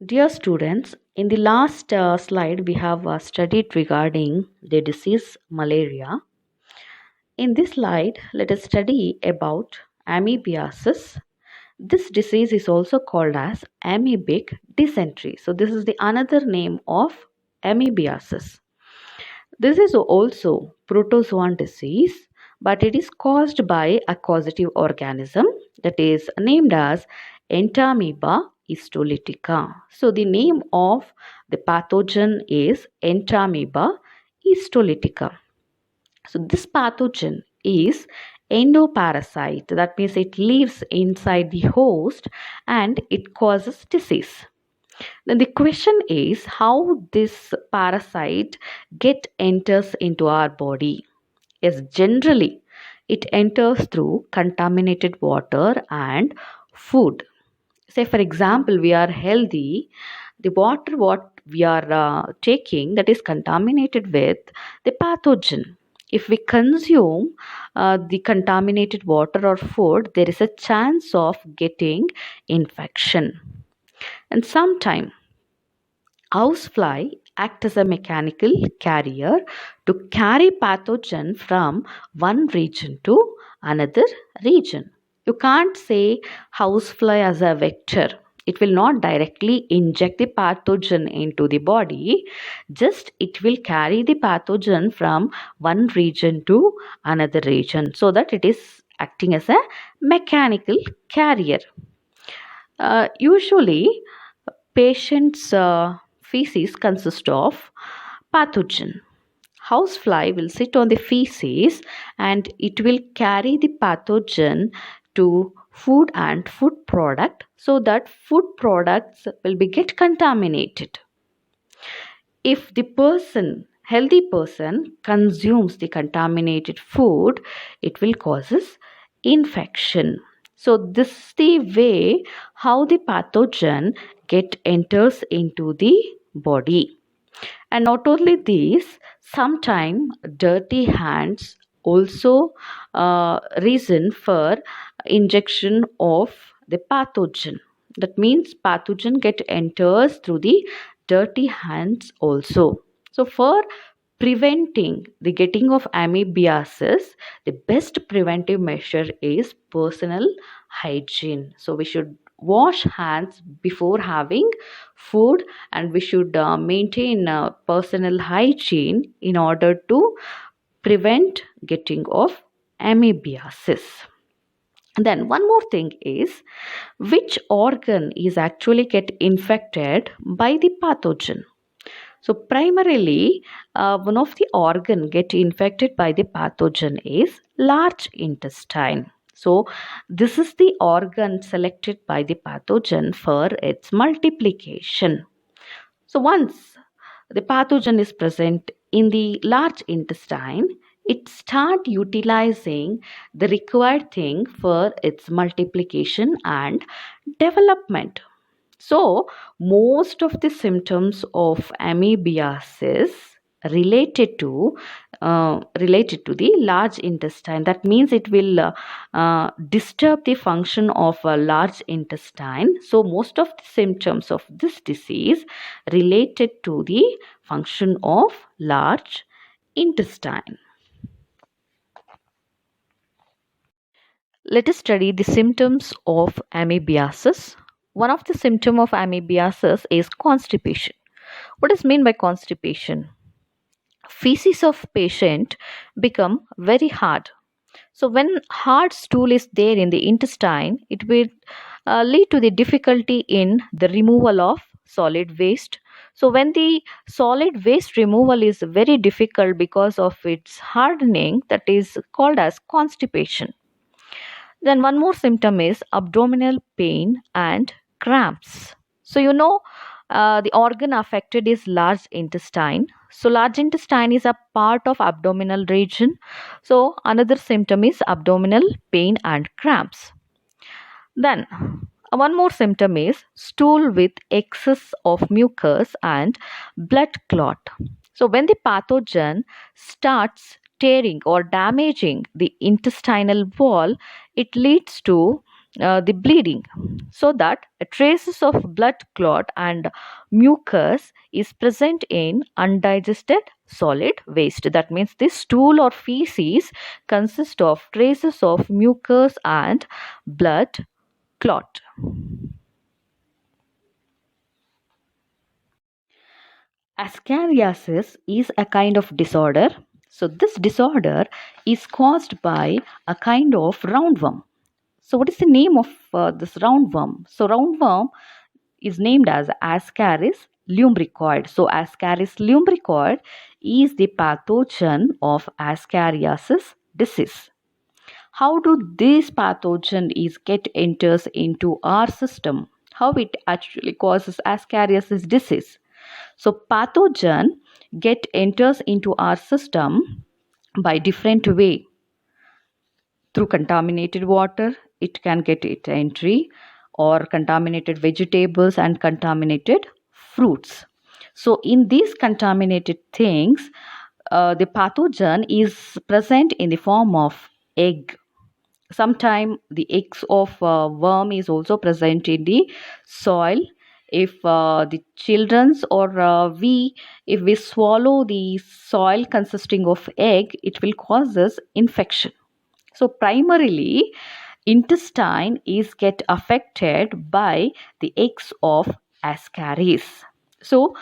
Dear students, in the last slide we have studied regarding the disease malaria. In this slide, let us study about amoebiasis. This disease is also called as amoebic dysentery. So this is the another name of amoebiasis. This is also protozoan disease, but it is caused by a causative organism that is named as Entamoeba histolytica. So the name of the pathogen is Entamoeba histolytica. So this pathogen is endoparasite. That means it lives inside the host and it causes disease. Then the question is how this parasite get enters into our body. Yes, generally it enters through contaminated water and food. Say for example, we are healthy, the water what we are taking that is contaminated with the pathogen. If we consume the contaminated water or food, there is a chance of getting infection. And sometimes housefly act as a mechanical carrier to carry pathogen from one region to another region. You can't say housefly as a vector. It will not directly inject the pathogen into the body, just it will carry the pathogen from one region to another region so that it is acting as a mechanical carrier. Usually, patients' feces consist of pathogen. Housefly will sit on the feces and it will carry the pathogen to food and food product so that food products will be get contaminated. If the healthy person consumes the contaminated food, it will causes infection. So this is the way how the pathogen get enters into the body. And not only this, sometimes dirty hands also reason for injection of the pathogen. That means pathogen get enters through the dirty hands also. So for preventing the getting of amoebiasis, the best preventive measure is personal hygiene. So we should wash hands before having food and we should maintain personal hygiene in order to prevent getting of amoebiasis. Then one more thing is which organ is actually get infected by the pathogen. So primarily, one of the organ get infected by the pathogen is large intestine. So this is the organ selected by the pathogen for its multiplication. So once the pathogen is present in the large intestine, it start utilizing the required thing for its multiplication and development. So, most of the symptoms of amoebiasis related to the large intestine. That means it will disturb the function of a large intestine. So, most of the symptoms of this disease related to the function of large intestine. Let us study the symptoms of amoebiasis. One of the symptoms of amoebiasis is constipation. What is meant by constipation? Feces of patient become very hard. So when hard stool is there in the intestine, it will lead to the difficulty in the removal of solid waste. So when the solid waste removal is very difficult because of its hardening, that is called as constipation. Then one more symptom is abdominal pain and cramps. So the organ affected is large intestine. So large intestine is a part of abdominal region. So another symptom is abdominal pain and cramps. Then one more symptom is stool with excess of mucus and blood clot. So when the pathogen starts tearing or damaging the intestinal wall, it leads to the bleeding, so that traces of blood clot and mucus is present in undigested solid waste. That means this stool or feces consist of traces of mucus and blood clot. Ascariasis is a kind of disorder. So this disorder is caused by a kind of roundworm. So what is the name of this roundworm? So roundworm is named as Ascaris lumbricoid. So Ascaris lumbricoid is the pathogen of Ascariasis disease. How do this pathogen is get enters into our system? How it actually causes Ascariasis disease? So pathogen get enters into our system by different way. Through contaminated water it can get it entry, or contaminated vegetables and contaminated fruits. So in these contaminated things, the pathogen is present in the form of egg. Sometimes the eggs of worm is also present in the soil. If the children's or we if we swallow the soil consisting of egg, it will cause us infection. So primarily intestine is get affected by the eggs of Ascaris. So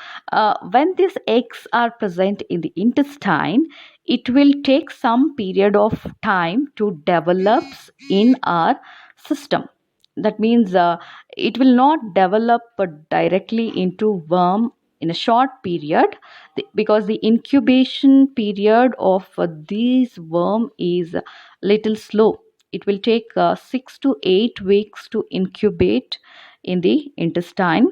when these eggs are present in the intestine, it will take some period of time to develop in our system. That means it will not develop directly into worm in a short period, because the incubation period of these worm is little slow. It will take 6 to 8 weeks to incubate in the intestine,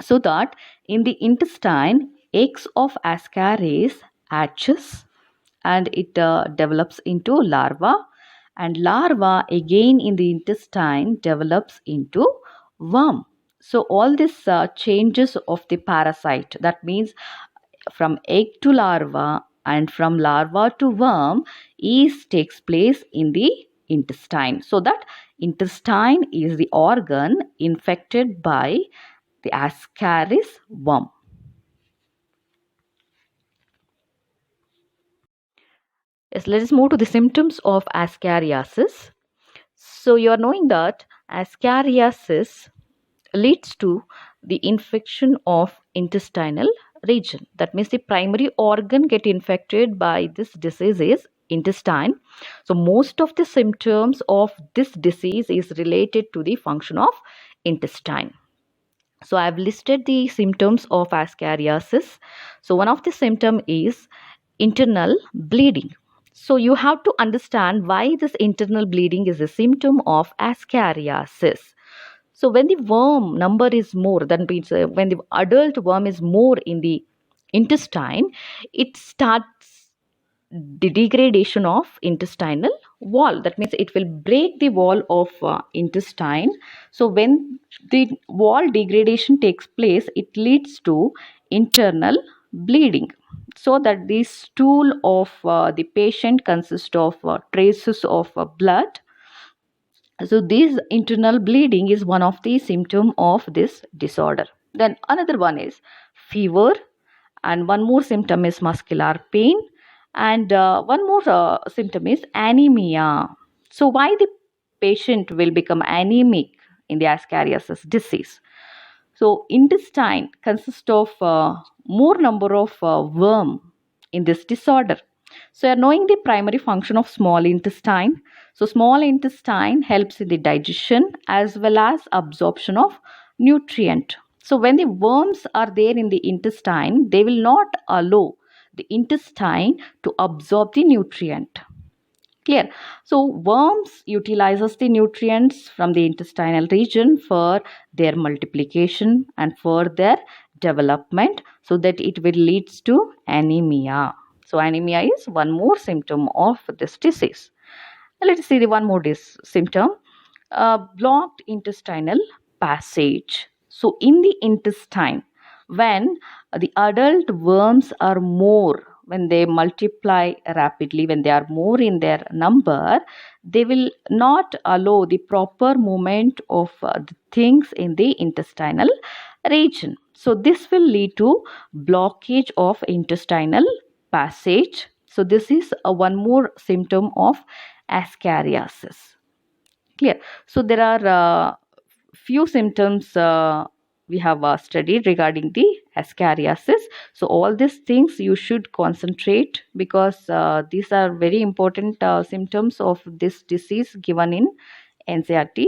so that in the intestine eggs of Ascaris hatches, and it develops into larva, and larva again in the intestine develops into worm. So all these changes of the parasite, that means from egg to larva and from larva to worm, is takes place in the intestine. So that intestine is the organ infected by the Ascaris worm. Yes, let us move to the symptoms of ascariasis. So you are knowing that ascariasis leads to the infection of intestinal region. That means the primary organ get infected by this disease is intestine. So most of the symptoms of this disease is related to the function of intestine. So I've listed the symptoms of ascariasis. So one of the symptom is internal bleeding. So you have to understand why this internal bleeding is a symptom of ascariasis. So when the worm number is more, that means when the adult worm is more in the intestine, it starts the degradation of intestinal wall. That means it will break the wall of intestine. So when the wall degradation takes place, it leads to internal bleeding. So that the stool of the patient consists of traces of blood. So this internal bleeding is one of the symptom of this disorder. Then another one is fever, and one more symptom is muscular pain, and one more symptom is anemia. So why the patient will become anemic in the ascariasis disease? So intestine consists of more number of worm in this disorder. So knowing the primary function of small intestine. So small intestine helps in the digestion as well as absorption of nutrient. So when the worms are there in the intestine, they will not allow the intestine to absorb the nutrient. Clear? So worms utilizes the nutrients from the intestinal region for their multiplication and for their development, so that it will leads to anemia. So anemia is one more symptom of this disease. Let us see the one more symptom, blocked intestinal passage. So in the intestine, when the adult worms are more, when they multiply rapidly, when they are more in their number, they will not allow the proper movement of the things in the intestinal region. So this will lead to blockage of intestinal passage. So this is one more symptom of ascariasis. Clear. So there are few symptoms we have studied regarding the ascariasis. So all these things you should concentrate, because these are very important symptoms of this disease given in NCERT